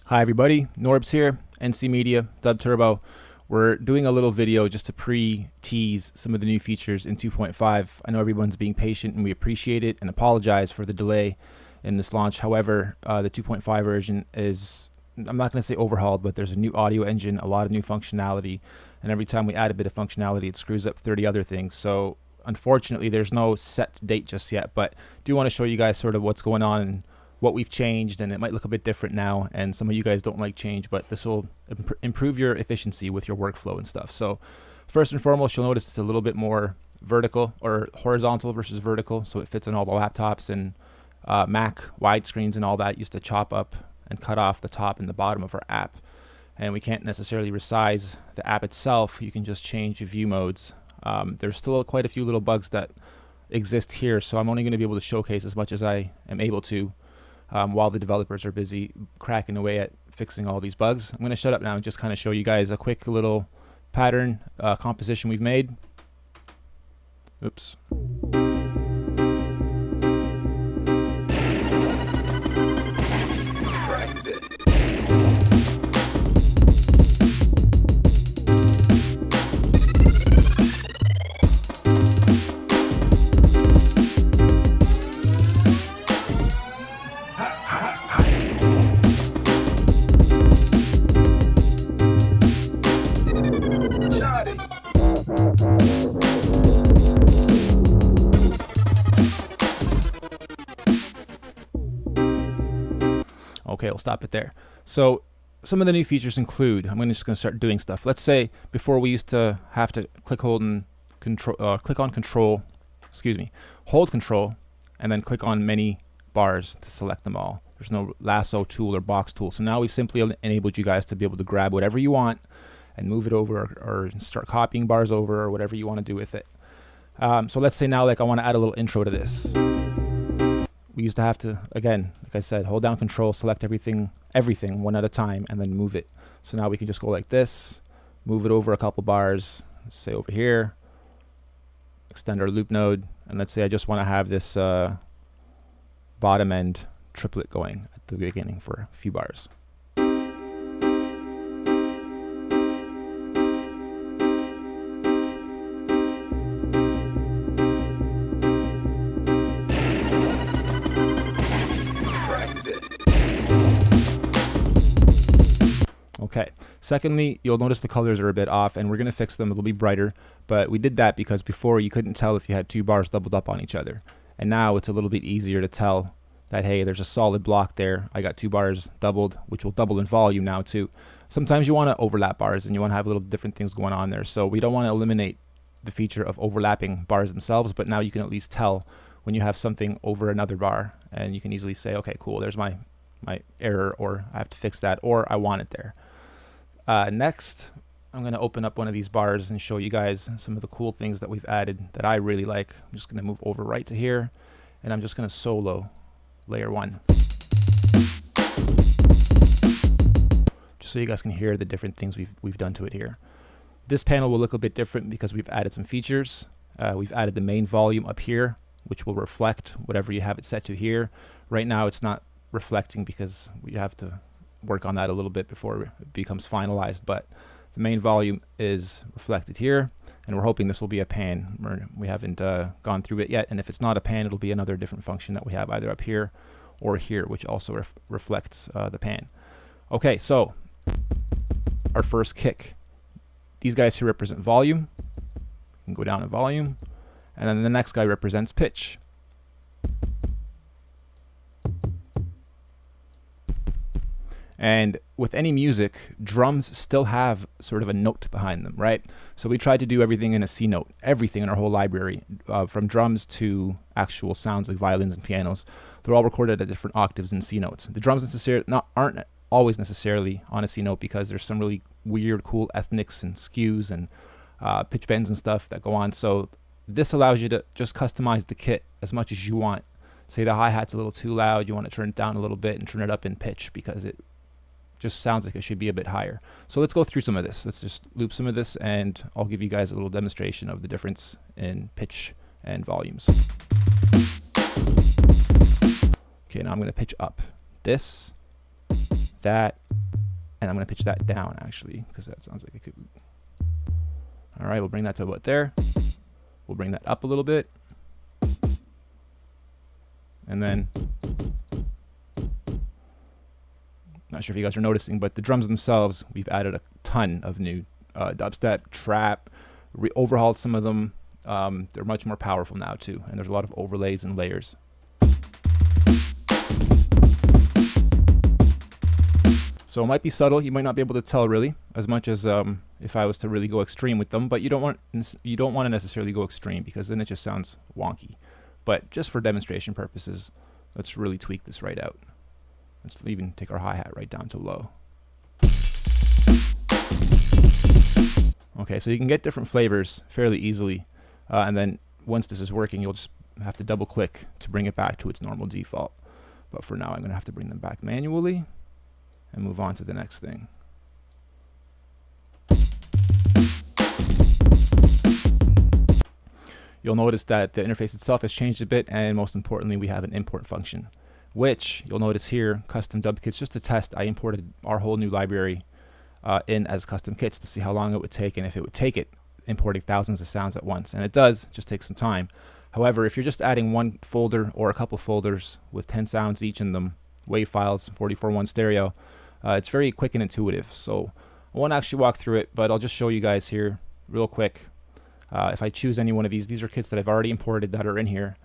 Hi everybody, Norbs here, NC Media, DUBturbo. We're doing a little video just to pre-tease some of the new features in 2.5. I know everyone's being patient and we appreciate it and apologize for the delay in this launch. However, the 2.5 version is, I'm not going to say overhauled, but there's a new audio engine, a lot of new functionality, and every time we add a bit of functionality it screws up 30 other things. So unfortunately there's no set date just yet, but do want to show you guys sort of what's going on and what we've changed, and it might look a bit different now, and some of you guys don't like change, but this will improve your efficiency with your workflow and stuff. So first and foremost, you'll notice it's a little bit more vertical or horizontal versus vertical, so it fits on all the laptops and Mac widescreens and all that. Used to chop up and cut off the top and the bottom of our app, and we can't necessarily resize the app itself. You can just change view modes. There's still quite a few little bugs that exist here, so I'm only going to be able to showcase as much as I am able to while the developers are busy cracking away at fixing all these bugs. I'm going to shut up now and just kind of show you guys a quick little pattern composition we've made. Oops. Okay, we'll stop it there. So some of the new features include, I'm just going to start doing stuff. Let's say before we used to have to hold control, and then click on many bars to select them all. There's no lasso tool or box tool. So now we've simply enabled you guys to be able to grab whatever you want and move it over, or start copying bars over, or whatever you want to do with it. So let's say now, like, I want to add a little intro to this. We used to have to, again, like I said, hold down control, select everything one at a time, and then move it. So now we can just go like this, move it over a couple bars, say over here, extend our loop node, and let's say I just want to have this bottom end triplet going at the beginning for a few bars. Okay, secondly, you'll notice the colors are a bit off, and we're going to fix them. It'll be brighter, but we did that because before you couldn't tell if you had two bars doubled up on each other, and now it's a little bit easier to tell that, hey, there's a solid block there. I got two bars doubled, which will double in volume now too. Sometimes you want to overlap bars and you want to have little different things going on there, so we don't want to eliminate the feature of overlapping bars themselves, but now you can at least tell when you have something over another bar, and you can easily say, okay, cool, there's my error, or I have to fix that, or I want it there. Next, I'm going to open up one of these bars and show you guys some of the cool things that we've added that I really like. I'm just going to move over right to here, and I'm just going to solo layer 1. Just so you guys can hear the different things we've done to it here. This panel will look a bit different because we've added some features. We've added the main volume up here, which will reflect whatever you have it set to here. Right now it's not reflecting because we have to work on that a little bit before it becomes finalized, but the main volume is reflected here, and we're hoping this will be a pan. We haven't gone through it yet, and if it's not a pan, it'll be another different function that we have either up here or here, which also reflects the pan. Okay, so our first kick. These guys here represent volume. We can go down in volume, and then the next guy represents pitch. And with any music, drums still have sort of a note behind them, right? So we tried to do everything in a C note, everything in our whole library, from drums to actual sounds like violins and pianos. They're all recorded at different octaves in C notes. The drums aren't always necessarily on a C note because there's some really weird, cool ethnics and skews and pitch bends and stuff that go on. So this allows you to just customize the kit as much as you want. Say the hi-hat's a little too loud, you want to turn it down a little bit and turn it up in pitch because it just sounds like it should be a bit higher. So let's go through some of this. Let's just loop some of this, and I'll give you guys a little demonstration of the difference in pitch and volumes. Okay, now I'm going to pitch up this, that, And I'm going to pitch that down, actually, because that sounds like it could. All right, we'll bring that to about there. We'll bring that up a little bit. And then, not sure if you guys are noticing, but the drums themselves, we've added a ton of new dubstep, trap, overhauled some of them. They're much more powerful now too, and there's a lot of overlays and layers. So it might be subtle. You might not be able to tell really as much as if I was to really go extreme with them. But you don't want to necessarily go extreme, because then it just sounds wonky. But just for demonstration purposes, let's really tweak this right out. Let's even take our hi-hat right down to low. Okay, so you can get different flavors fairly easily, and then once this is working, you'll just have to double click to bring it back to its normal default. But for now, I'm going to have to bring them back manually and move on to the next thing. You'll notice that the interface itself has changed a bit, and most importantly, we have an import function, which you'll notice here, custom dub kits. Just to test, I imported our whole new library in as custom kits to see how long it would take, and if it would take it importing thousands of sounds at once. And it does, just take some time. However, if you're just adding one folder or a couple folders with 10 sounds each in them, WAV files, 44.1 stereo, it's very quick and intuitive. So I won't actually walk through it, but I'll just show you guys here real quick. If I choose any one of these are kits that I've already imported that are in here.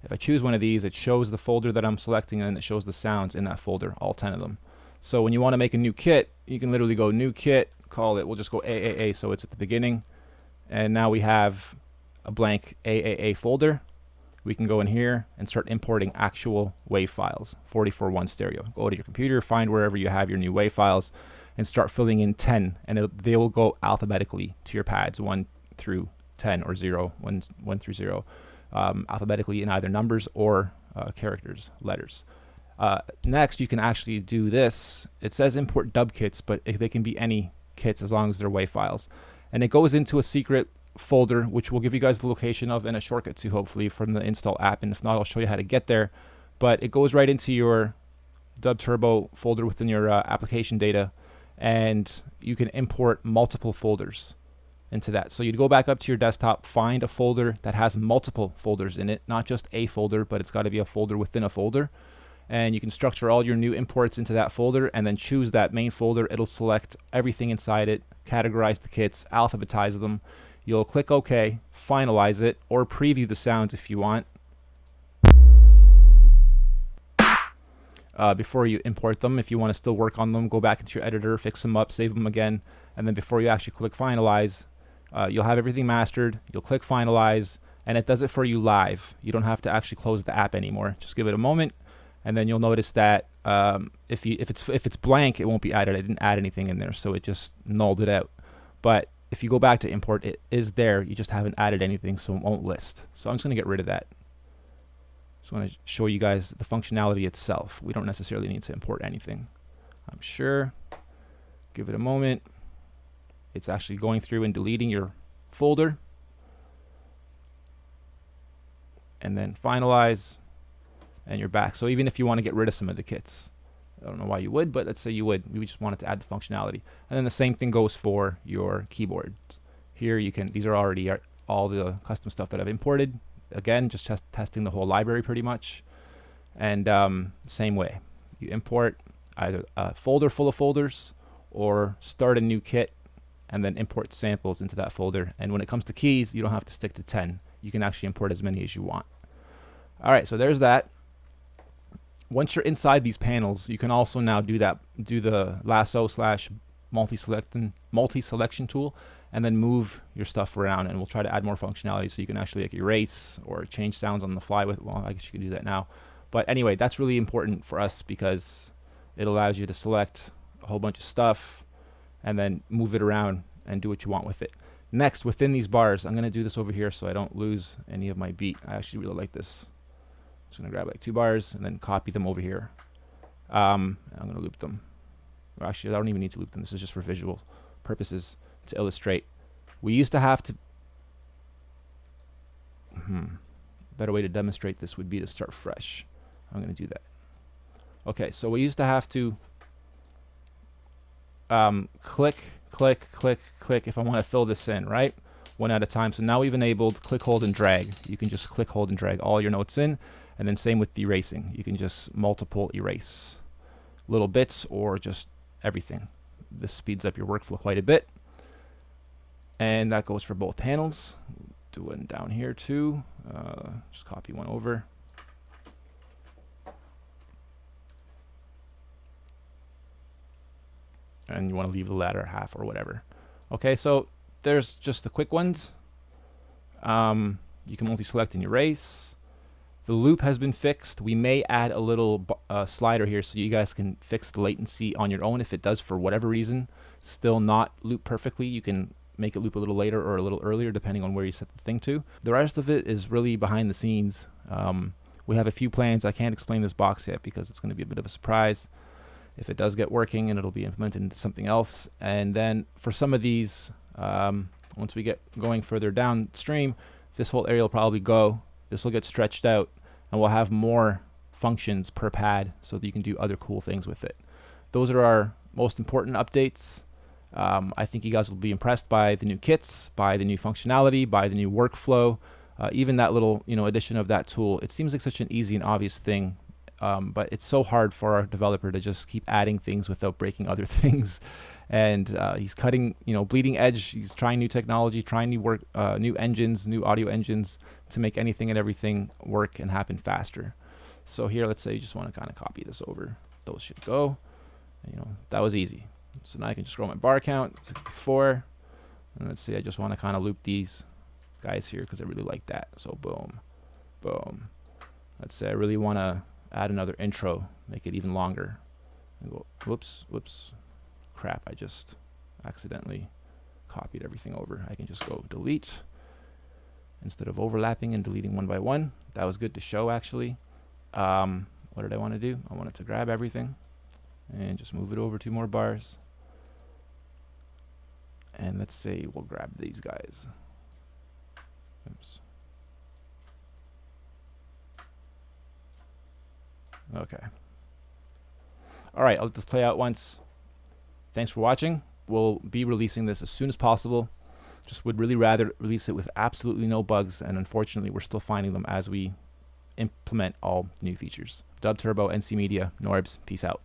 If I choose one of these, it shows the folder that I'm selecting, and it shows the sounds in that folder, all 10 of them. So when you want to make a new kit, you can literally go new kit, call it, we'll just go AAA, so it's at the beginning. And now we have a blank AAA folder. We can go in here and start importing actual WAV files, 44.1 stereo. Go to your computer, find wherever you have your new WAV files, and start filling in 10, and they will go alphabetically to your pads, 1 through 10 or 0, 1 through 0, alphabetically in either numbers or characters, letters. Next, you can actually do this. It says import dub kits, but they can be any kits as long as they're WAV files. And it goes into a secret folder, which we'll give you guys the location of and a shortcut to, hopefully, from the install app. And if not, I'll show you how to get there. But it goes right into your DUBturbo folder within your application data, and you can import multiple folders into that. So you'd go back up to your desktop, find a folder that has multiple folders in it, not just a folder, but it's got to be a folder within a folder. And you can structure all your new imports into that folder, and then choose that main folder. It'll select everything inside it, categorize the kits, alphabetize them. You'll click OK, finalize it, or preview the sounds if you want. Before you import them, if you want to still work on them, go back into your editor, fix them up, save them again, and then before you actually click finalize, you'll have everything mastered. You'll click finalize, and it does it for you live. You don't have to actually close the app anymore. Just give it a moment, and then you'll notice that if it's blank, it won't be added. I didn't add anything in there, so it just nulled it out. But if you go back to import, it is there. You just haven't added anything, so it won't list. So I'm just going to get rid of that. Just want to show you guys the functionality itself. We don't necessarily need to import anything, I'm sure. Give it a moment. It's actually going through and deleting your folder. And then finalize, and you're back. So even if you want to get rid of some of the kits, I don't know why you would, but let's say you would. We just wanted to add the functionality. And then the same thing goes for your keyboards. Here you can, these are already all the custom stuff that I've imported. Again, just testing the whole library pretty much. And same way. You import either a folder full of folders, or start a new kit and then import samples into that folder. And when it comes to keys, you don't have to stick to 10. You can actually import as many as you want. All right, so there's that. Once you're inside these panels, you can also now do the lasso / multi-selection tool, and then move your stuff around, and we'll try to add more functionality so you can actually like erase or change sounds on the fly with, well, I guess you can do that now. But anyway, that's really important for us because it allows you to select a whole bunch of stuff and then move it around and do what you want with it. Next, within these bars, I'm going to do this over here so I don't lose any of my beat. I actually really like this. Just going to grab like 2 bars and then copy them over here. I'm going to loop them. Or actually, I don't even need to loop them. This is just for visual purposes to illustrate. We used to have to... better way to demonstrate this would be to start fresh. I'm going to do that. Okay, so we used to have to click, click, click, click if I want to fill this in, right? One at a time. So now we've enabled click, hold, and drag. You can just click, hold, and drag all your notes in. And then same with the erasing. You can just multiple erase little bits or just everything. This speeds up your workflow quite a bit. And that goes for both panels. Do one down here too. Just copy one over. And you want to leave the latter half or whatever. Okay, so there's just the quick ones. You can multi-select and erase. The loop has been fixed. We may add a little slider here so you guys can fix the latency on your own. If it does, for whatever reason, still not loop perfectly, you can make it loop a little later or a little earlier depending on where you set the thing to. The rest of it is really behind the scenes. We have a few plans. I can't explain this box yet because it's going to be a bit of a surprise if it does get working, and it'll be implemented into something else. And then for some of these, once we get going further downstream, this whole area will probably go. This will get stretched out, and we'll have more functions per pad so that you can do other cool things with it. Those are our most important updates. I think you guys will be impressed by the new kits, by the new functionality, by the new workflow, even that little addition of that tool. It seems like such an easy and obvious thing, but it's so hard for our developer to just keep adding things without breaking other things. And he's cutting, bleeding edge. He's trying new technology, trying new engines, new audio engines to make anything and everything work and happen faster. So here, let's say you just want to kind of copy this over. Those should go. That was easy. So now I can just scroll my bar count, 64. And let's say I just want to kind of loop these guys here because I really like that. So boom, boom. Let's say I really want to add another intro, make it even longer. And go, whoops, whoops. Crap, I just accidentally copied everything over. I can just go delete instead of overlapping and deleting one by one. That was good to show, actually. What did I want to do? I wanted to grab everything and just move it over 2 more bars. And let's say we'll grab these guys. Oops. Okay. All right, I'll let this play out once. Thanks for watching. We'll be releasing this as soon as possible. Just would really rather release it with absolutely no bugs, and unfortunately we're still finding them as we implement all new features. DUBturbo, NC Media, Norbs, peace out.